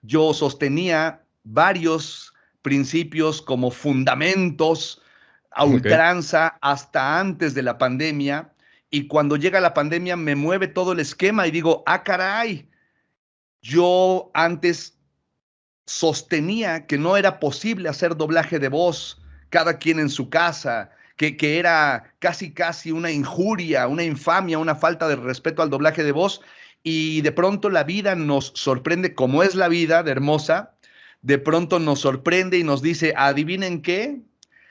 yo sostenía varios principios como fundamentos a Ok. ultranza hasta antes de la pandemia, y cuando llega la pandemia me mueve todo el esquema y digo, ah, caray, yo antes sostenía que no era posible hacer doblaje de voz, cada quien en su casa, que era casi casi una injuria, una infamia, una falta de respeto al doblaje de voz, y de pronto la vida nos sorprende, como es la vida de hermosa, de pronto nos sorprende y nos dice, adivinen qué,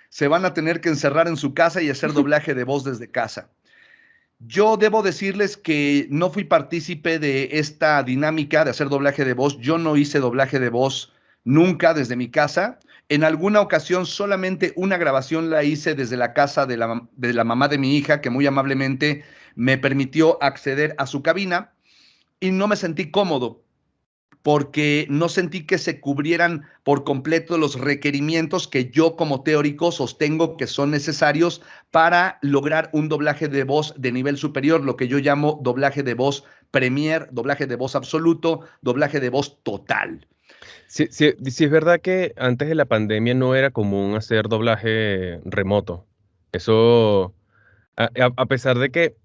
se van a tener que encerrar en su casa y hacer doblaje de voz desde casa. Yo debo decirles que no fui partícipe de esta dinámica de hacer doblaje de voz. Yo no hice doblaje de voz nunca desde mi casa. En alguna ocasión solamente una grabación la hice desde la casa de la mamá de mi hija, que muy amablemente me permitió acceder a su cabina, y no me sentí cómodo porque no sentí que se cubrieran por completo los requerimientos que yo como teórico sostengo que son necesarios para lograr un doblaje de voz de nivel superior, lo que yo llamo doblaje de voz premier, doblaje de voz absoluto, doblaje de voz total. Sí, sí, sí es verdad que antes de la pandemia no era común hacer doblaje remoto. Eso, a pesar de que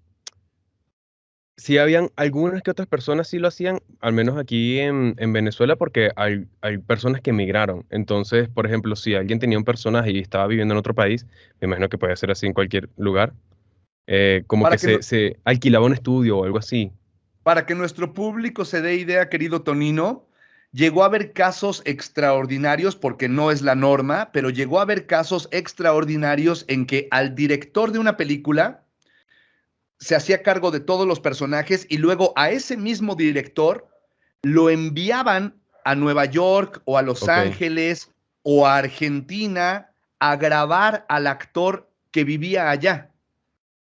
sí habían algunas que otras personas sí lo hacían, al menos aquí en Venezuela, porque hay personas que emigraron. Entonces, por ejemplo, si alguien tenía un personaje y estaba viviendo en otro país, me imagino que puede ser así en cualquier lugar, como que Para que, no, se alquilaba un estudio o algo así. para que nuestro público se dé idea, querido Tonino, llegó a haber casos extraordinarios, porque no es la norma, pero llegó a haber casos extraordinarios en que al director de una película se hacía cargo de todos los personajes y luego a ese mismo director lo enviaban a Nueva York o a Los Ok, Ángeles o a Argentina a grabar al actor que vivía allá.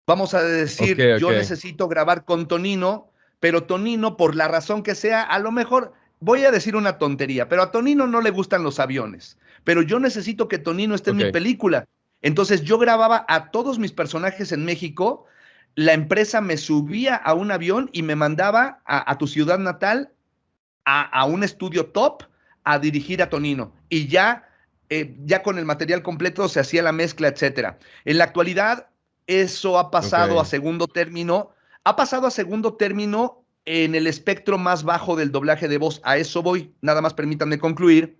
Vamos a ok, decir, ok, yo necesito grabar con Tonino, pero Tonino, por la razón que sea, a lo mejor voy a decir una tontería, pero a Tonino no le gustan los aviones, pero yo necesito que Tonino esté en mi ok. película. Entonces yo grababa a todos mis personajes en México, la empresa me subía a un avión y me mandaba a tu ciudad natal, a un estudio top, a dirigir a Tonino. Y ya, ya con el material completo se hacía la mezcla, etcétera. En la actualidad, eso Ok. ha pasado a segundo término en el espectro más bajo del doblaje de voz. A eso voy, nada más permítanme concluir.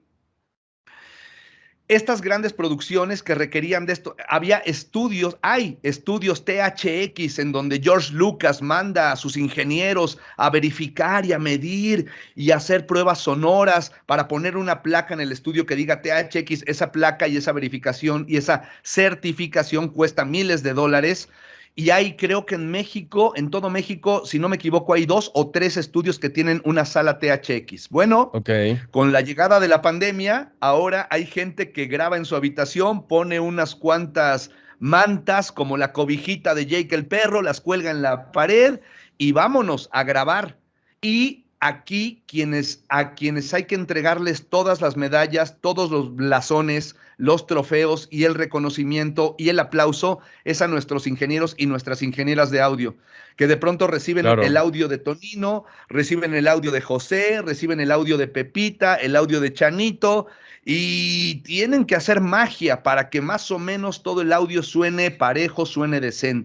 Estas grandes producciones que requerían de esto, había estudios, hay estudios THX en donde George Lucas manda a sus ingenieros a verificar y a medir y a hacer pruebas sonoras para poner una placa en el estudio que diga THX. Esa placa y esa verificación y esa certificación cuesta miles de dólares. Y hay, creo que en México, en todo México, si no me equivoco, hay 2 o 3 estudios que tienen una sala THX. Bueno, Ok, con la llegada de la pandemia, ahora hay gente que graba en su habitación, pone unas cuantas mantas como la cobijita de Jake el perro, las cuelga en la pared y vámonos a grabar. Y aquí a quienes hay que entregarles todas las medallas, todos los blasones, los trofeos y el reconocimiento y el aplauso es a nuestros ingenieros y nuestras ingenieras de audio, que de pronto reciben el claro. audio de Tonino, reciben el audio de José, reciben el audio de Pepita, el audio de Chanito, y tienen que hacer magia para que más o menos todo el audio suene parejo, suene decente.